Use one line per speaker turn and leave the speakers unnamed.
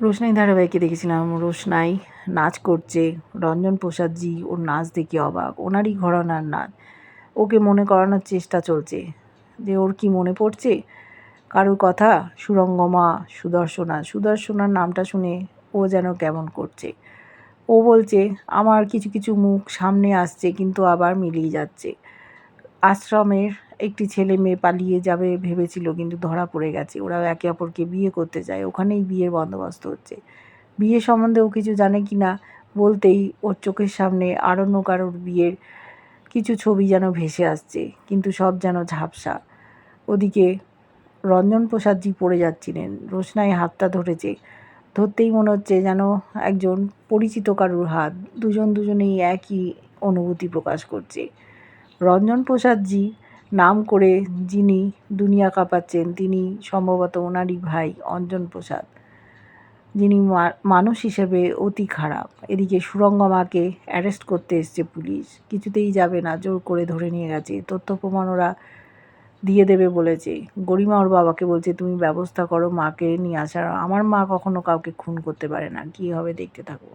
রোশনাই ধারাবাহিকে দেখেছিলাম রোশনাই নাচ করছে, রঞ্জন প্রসাদজি ওর নাচ দেখে অবাক, ওনারই ঘরানার নাচ। ওকে মনে করানোর চেষ্টা চলছে যে ওর কি মনে পড়ছে কারোর কথা, সুরঙ্গমা, সুদর্শনা। সুদর্শনার নামটা শুনে ও যেন কেমন করছে। ও বলছে আমার কিছু কিছু মুখ সামনে আসছে কিন্তু আবার মিলিয়ে যাচ্ছে। আশ্রমের একটি ছেলে মেয়ে পালিয়ে যাবে ভেবেছিল কিন্তু ধরা পড়ে গেছে। ওরাও একে অপরকে বিয়ে করতে চায়, ওখানেই বিয়ের বন্দোবস্ত হচ্ছে। বিয়ে সম্বন্ধে ও কিছু জানে কি না বলতেই ওর চোখের সামনে আরণ্যক আর ওর বিয়ের কিছু ছবি যেন ভেসে আসছে, কিন্তু সব যেন ঝাপসা। ওদিকে রঞ্জন প্রসাদজি পড়ে যাচ্ছিলেন, রোশনাই হাতটা ধরেছে। ধরতেই মনে হচ্ছে যেন একজন পরিচিত কারুর হাত। দুজনেই একই অনুভূতি প্রকাশ করছে। রঞ্জন প্রসাদজি নাম করে যিনি দুনিয়া কাঁপাচ্ছেন তিনি সম্ভবত ওনারই ভাই অঞ্জন প্রসাদ, যিনি মানুষ হিসেবে অতি খারাপ। এদিকে সুরঙ্গমাকে অ্যারেস্ট করতে এসছে পুলিশ, কিছুতেই যাবে না, জোর করে ধরে নিয়ে গেছে। তথ্য প্রমাণ ওরা দিয়ে দেবে বলেছে। গরিমা ওর বাবাকে বলছে তুমি ব্যবস্থা করো মাকে নিয়ে আসার, আমার মা কখনো কাউকে খুন করতে পারে না। কী হবে দেখতে থাকো।